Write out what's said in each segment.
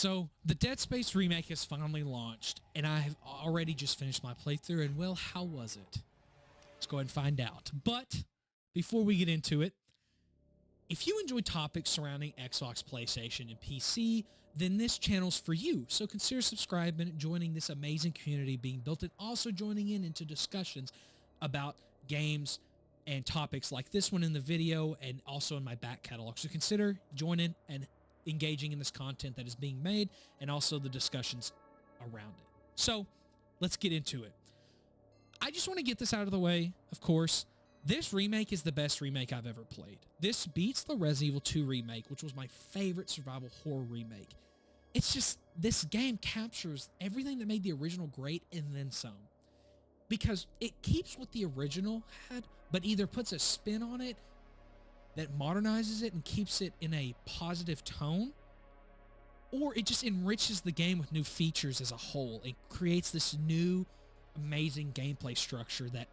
So the Dead Space remake has finally launched, and I have already just finished my playthrough, and well, how was it? Let's go ahead and find out. But before we get into it, if you enjoy topics surrounding Xbox, PlayStation, and PC, then this channel's for you. So consider subscribing and joining this amazing community being built, and also joining in into discussions about games and topics like this one in the video and also in my back catalog. So consider joining and engaging in this content that is being made and also the discussions around it. So let's get into it. I just want to get this out of the way, of course. This remake is the best remake I've ever played. This beats the Resident Evil 2 remake, which was my favorite survival horror remake. It's just, this game captures everything that made the original great and then some. Because it keeps what the original had, but either puts a spin on it that modernizes it and keeps it in a positive tone, or it just enriches the game with new features as a whole and creates this new amazing gameplay structure that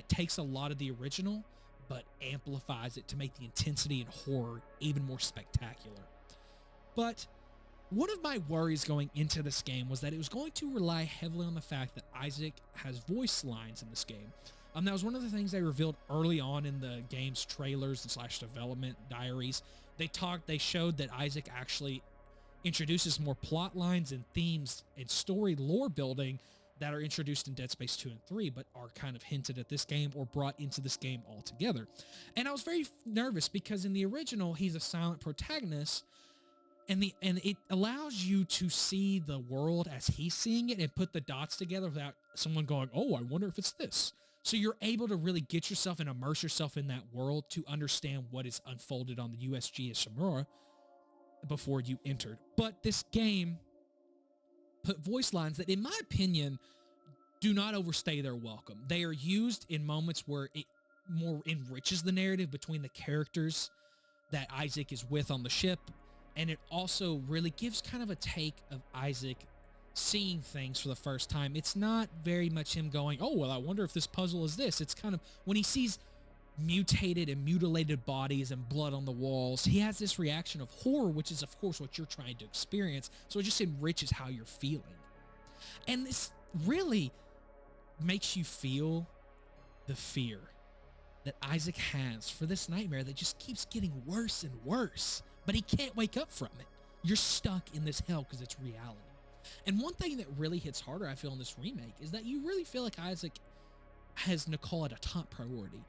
takes a lot of the original but amplifies it to make the intensity and horror even more spectacular. But one of my worries going into this game was that it was going to rely heavily on the fact that Isaac has voice lines in this game. That was one of the things they revealed early on in the game's trailers / development diaries. They showed that Isaac actually introduces more plot lines and themes and story lore building that are introduced in Dead Space 2 and 3, but are kind of hinted at this game or brought into this game altogether. And I was very nervous because in the original, he's a silent protagonist, and it allows you to see the world as he's seeing it and put the dots together without someone going, oh, I wonder if it's this. So you're able to really get yourself and immerse yourself in that world to understand what is unfolded on the USG of Shimura before you entered. But this game put voice lines that, in my opinion, do not overstay their welcome. They are used in moments where it more enriches the narrative between the characters that Isaac is with on the ship, and it also really gives kind of a take of Isaac seeing things for the first time. It's not very much him going, oh, well, I wonder if this puzzle is this. It's kind of when he sees mutated and mutilated bodies and blood on the walls, he has this reaction of horror, which is, of course, what you're trying to experience. So it just enriches how you're feeling. And this really makes you feel the fear that Isaac has for this nightmare that just keeps getting worse and worse, but he can't wake up from it. You're stuck in this hell because it's reality. And one thing that really hits harder, I feel, in this remake is that you really feel like Isaac has Nicole at a top priority.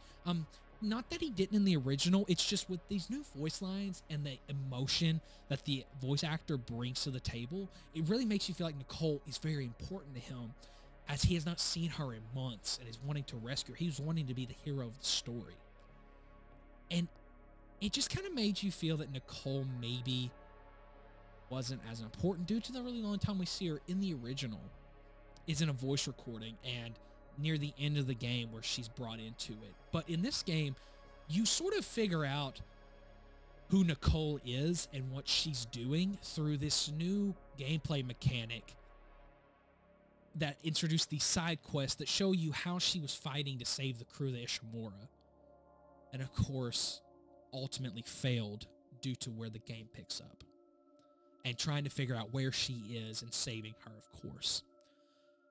Not that he didn't in the original, it's just with these new voice lines and the emotion that the voice actor brings to the table, it really makes you feel like Nicole is very important to him, as he has not seen her in months and is wanting to rescue her. He was wanting to be the hero of the story. And it just kind of made you feel that Nicole maybe wasn't as important due to the really long time we see her in the original is in a voice recording and near the end of the game where she's brought into it. But in this game, you sort of figure out who Nicole is and what she's doing through this new gameplay mechanic that introduced these side quests that show you how she was fighting to save the crew of the Ishimura. And of course, ultimately failed due to where the game picks up. And trying to figure out where she is and saving her, of course.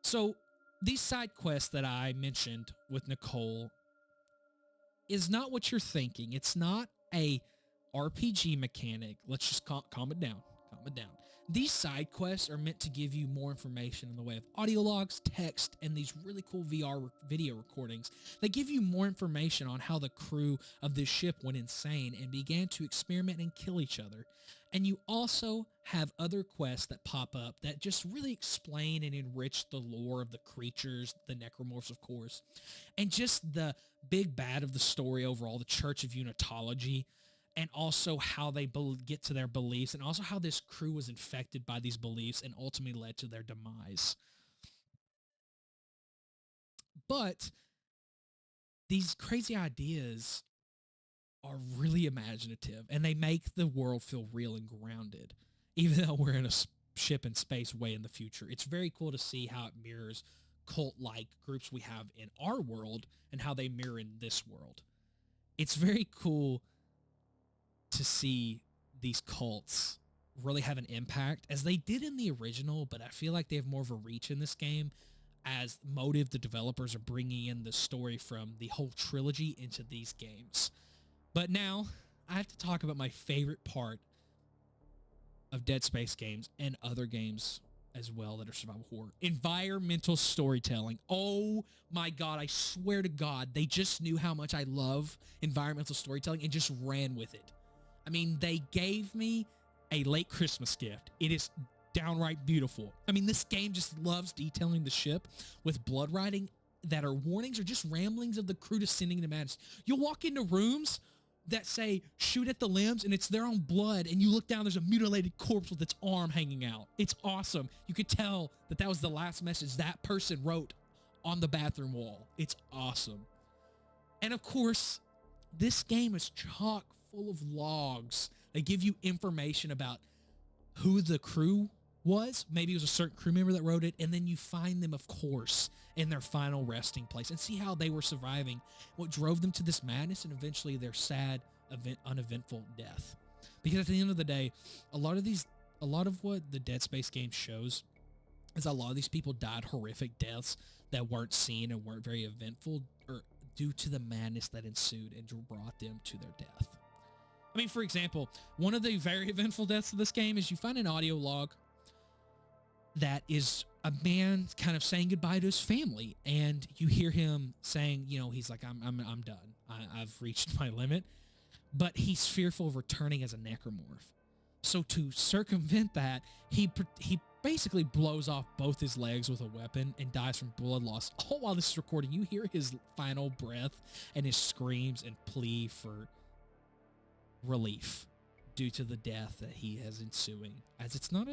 So these side quests that I mentioned with Nicole is not what you're thinking. It's not a RPG mechanic. Let's just calm it down. Calm it down. These side quests are meant to give you more information in the way of audio logs, text, and these really cool VR video recordings. They give you more information on how the crew of this ship went insane and began to experiment and kill each other. And you also have other quests that pop up that just really explain and enrich the lore of the creatures, the necromorphs, of course, and just the big bad of the story overall, the Church of Unitology, and also how they get to their beliefs, and also how this crew was infected by these beliefs and ultimately led to their demise. But these crazy ideas are really imaginative, and they make the world feel real and grounded, even though we're in a ship in space way in the future. It's very cool to see how it mirrors cult-like groups we have in our world and how they mirror in this world. It's very cool to see these cults really have an impact as they did in the original, but I feel like they have more of a reach in this game as Motive, the developers, are bringing in the story from the whole trilogy into these games. But now I have to talk about my favorite part of Dead Space games and other games as well that are survival horror. Environmental storytelling. Oh my God, I swear to God, they just knew how much I love environmental storytelling and just ran with it. I mean, they gave me a late Christmas gift. It is downright beautiful. I mean, this game just loves detailing the ship with blood writing that are warnings or just ramblings of the crew descending into madness. You'll walk into rooms that say shoot at the limbs and it's their own blood, and you look down, there's a mutilated corpse with its arm hanging out. It's awesome. You could tell that that was the last message that person wrote on the bathroom wall. It's awesome. And of course, this game is chock full of logs. They give you information about who the crew was. Maybe it was a certain crew member that wrote it, and then you find them, of course, in their final resting place and see how they were surviving, what drove them to this madness, and eventually their sad, uneventful death. Because at the end of the day, a lot of what the Dead Space game shows is a lot of these people died horrific deaths that weren't seen and weren't very eventful, or due to the madness that ensued and brought them to their death. I mean, for example, one of the very eventful deaths of this game is you find an audio log that is a man kind of saying goodbye to his family, and you hear him saying, you know, he's like, I'm done. I've reached my limit, but he's fearful of returning as a necromorph. So to circumvent that, he basically blows off both his legs with a weapon and dies from blood loss. All while this is recording, you hear his final breath and his screams and plea for relief due to the death that he has ensuing. As it's not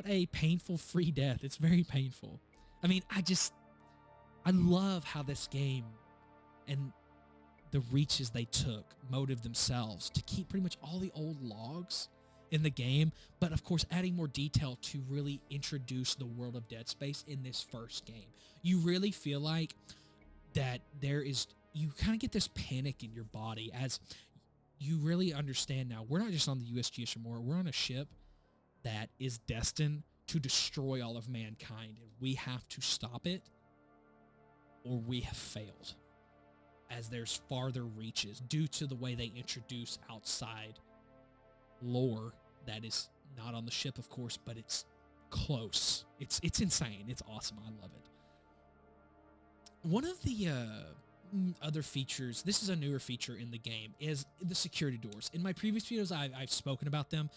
a painful free death. It's very painful. I mean, I love how this game and the reaches they took, Motive themselves, to keep pretty much all the old logs in the game, but of course adding more detail to really introduce the world of Dead Space in this first game. You really feel like that you kind of get this panic in your body as you really understand now, we're not just on the USGS Remora, we're on a ship that is destined to destroy all of mankind, and we have to stop it or we have failed, as there's farther reaches due to the way they introduce outside lore that is not on the ship, of course, but it's close. It's insane. It's awesome. I love it. One of the other features, this is a newer feature in the game, is the security doors. In my previous videos, I've spoken about them,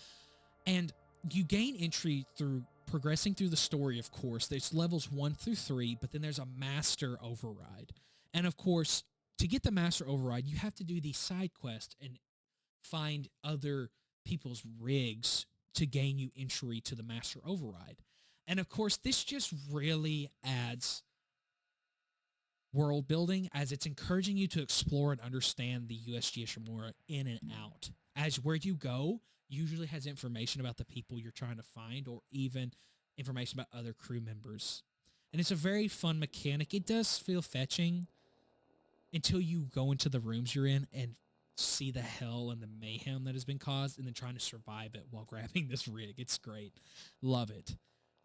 and you gain entry through progressing through the story, of course. There's levels 1 through 3, but then there's a master override. And of course, to get the master override, you have to do the side quest and find other people's rigs to gain you entry to the master override. And of course, this just really adds world building, as it's encouraging you to explore and understand the USGS Remora in and out. As where you go usually has information about the people you're trying to find, or even information about other crew members. And it's a very fun mechanic. It does feel fetching until you go into the rooms you're in and see the hell and the mayhem that has been caused, and then trying to survive it while grabbing this rig. It's great. Love it.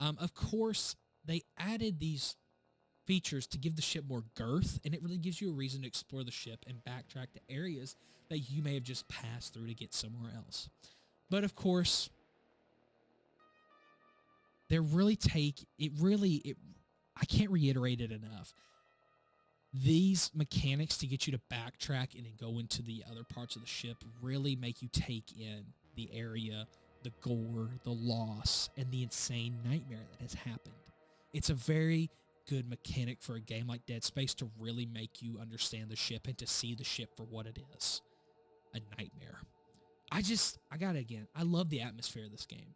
Of course, they added these features to give the ship more girth, and it really gives you a reason to explore the ship and backtrack to areas that you may have just passed through to get somewhere else. But of course, they really I can't reiterate it enough. These mechanics to get you to backtrack and then go into the other parts of the ship really make you take in the area, the gore, the loss, and the insane nightmare that has happened. It's a very good mechanic for a game like Dead Space to really make you understand the ship and to see the ship for what it is, a nightmare. I love the atmosphere of this game,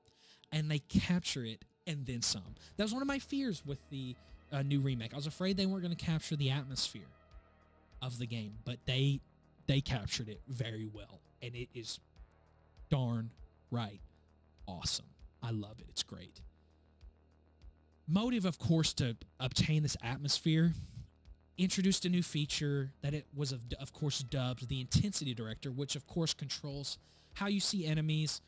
and they capture it and then some. That was one of my fears with the new remake. I was afraid they weren't going to capture the atmosphere of the game, but they captured it very well, and it is darn right awesome. I love it. It's great. Motive, of course, to obtain this atmosphere, introduced a new feature that it was, of course, dubbed the Intensity Director, which, of course, controls how you see enemies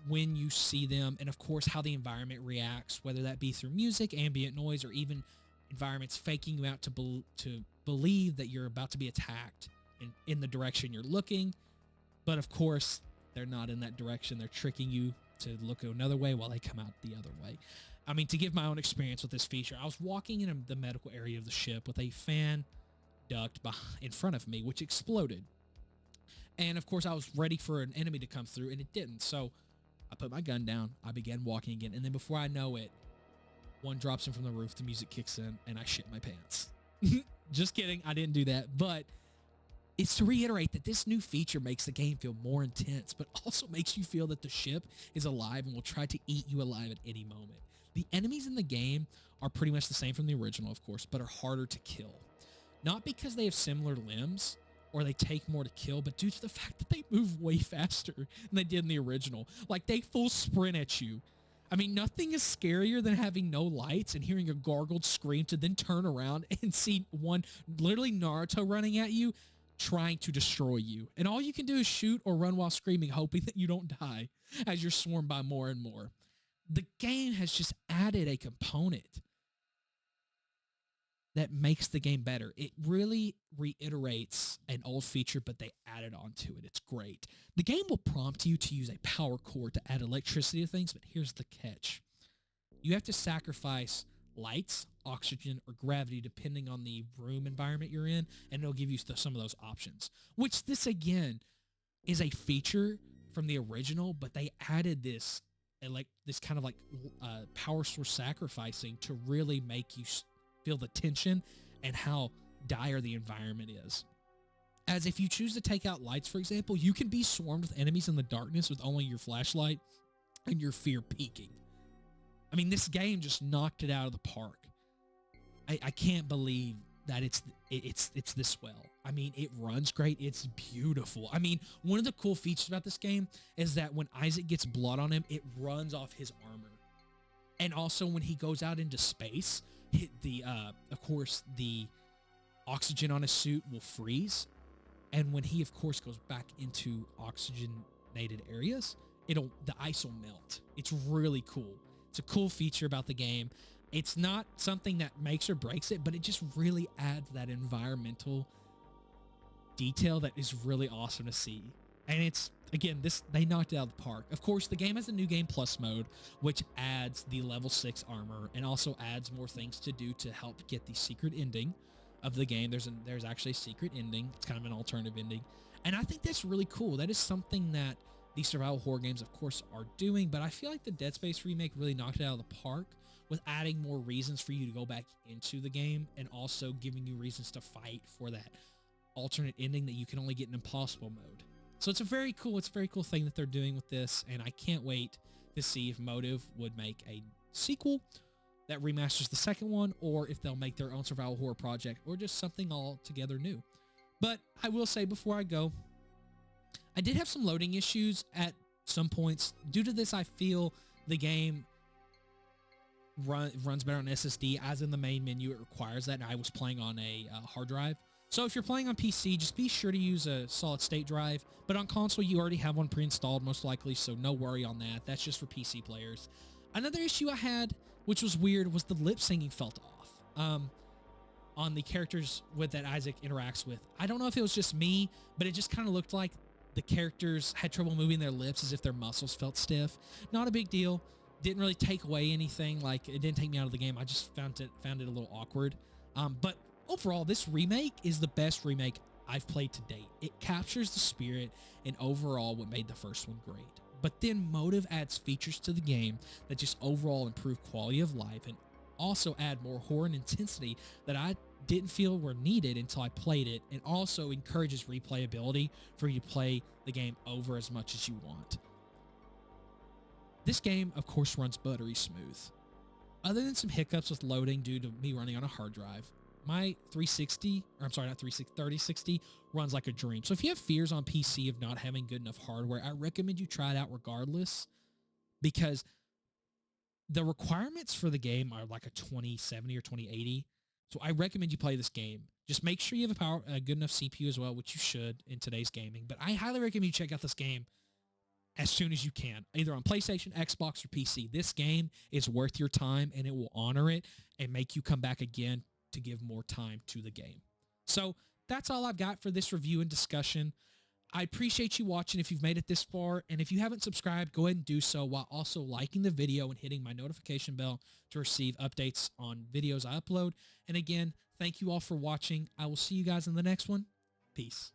when you see them, and of course how the environment reacts, whether that be through music, ambient noise, or even environments faking you out to believe that you're about to be attacked in the direction you're looking. But of course, they're not in that direction. They're tricking you to look another way while they come out the other way. I mean, to give my own experience with this feature, I was walking in the medical area of the ship with a fan duct in front of me, which exploded. And of course, I was ready for an enemy to come through, and it didn't. So I put my gun down. I began walking again. And then before I know it, one drops in from the roof, the music kicks in, and I shit my pants. Just kidding. I didn't do that. But it's to reiterate that this new feature makes the game feel more intense, but also makes you feel that the ship is alive and will try to eat you alive at any moment. The enemies in the game are pretty much the same from the original, of course, but are harder to kill. Not because they have similar limbs or they take more to kill, but due to the fact that they move way faster than they did in the original. Like, they full sprint at you. I mean, nothing is scarier than having no lights and hearing a gargled scream to then turn around and see one, literally Naruto, running at you, trying to destroy you. And all you can do is shoot or run while screaming, hoping that you don't die as you're swarmed by more and more. The game has just added a component that makes the game better. It really reiterates an old feature, but they added on to it. It's great. The game will prompt you to use a power cord to add electricity to things, but here's the catch. You have to sacrifice lights, oxygen, or gravity depending on the room environment you're in, and it'll give you some of those options. Which this, again, is a feature from the original, but they added this kind of like power source sacrificing to really make you feel the tension and how dire the environment is. As if you choose to take out lights, for example, you can be swarmed with enemies in the darkness with only your flashlight and your fear peaking. I mean, this game just knocked it out of the park. I can't believe that it's this well. I mean, it runs great. It's beautiful. I mean, one of the cool features about this game is that when Isaac gets blood on him, it runs off his armor. And also when he goes out into space, of course, the oxygen on his suit will freeze. And when he, of course, goes back into oxygenated areas, the ice will melt. It's really cool. It's a cool feature about the game. It's not something that makes or breaks it, but it just really adds that environmental detail that is really awesome to see. And it's, again, they knocked it out of the park. Of course, the game has a new game plus mode, which adds the level 6 armor and also adds more things to do to help get the secret ending of the game. There's actually a secret ending. It's kind of an alternative ending. And I think that's really cool. That is something that these survival horror games, of course, are doing, but I feel like the Dead Space remake really knocked it out of the park with adding more reasons for you to go back into the game and also giving you reasons to fight for that alternate ending that you can only get in impossible mode. So it's a very cool thing that they're doing with this, and I can't wait to see if Motive would make a sequel that remasters the second one, or if they'll make their own survival horror project, or just something altogether new. But I will say before I go, I did have some loading issues at some points. Due to this, I feel the game runs better on SSD, as in the main menu it requires that, and I was playing on a hard drive. So if you're playing on PC, just be sure to use a solid state drive, but on console you already have one pre-installed most likely, so no worry on that. That's just for PC players. Another issue I had, which was weird, was the lip syncing felt off on the characters that Isaac interacts with. I don't know if it was just me, but it just kind of looked like the characters had trouble moving their lips as if their muscles felt stiff. Not a big deal. Didn't really take away anything. Like, it didn't take me out of the game. I just found it a little awkward. But overall, this remake is the best remake I've played to date. It captures the spirit and overall what made the first one great. But then Motive adds features to the game that just overall improve quality of life and also add more horror and intensity that I didn't feel were needed until I played it, and also encourages replayability for you to play the game over as much as you want. This game, of course, runs buttery smooth. Other than some hiccups with loading due to me running on a hard drive, my 3060 runs like a dream. So if you have fears on PC of not having good enough hardware, I recommend you try it out regardless, because the requirements for the game are like a 2070 or 2080. So I recommend you play this game. Just make sure you have a good enough CPU as well, which you should in today's gaming. But I highly recommend you check out this game. as soon as you can, either on PlayStation, Xbox, or PC. This game is worth your time, and it will honor it and make you come back again to give more time to the game. So that's all I've got for this review and discussion. I appreciate you watching if you've made it this far, and if you haven't subscribed, go ahead and do so while also liking the video and hitting my notification bell to receive updates on videos I upload. And again, thank you all for watching. I will see you guys in the next one. Peace.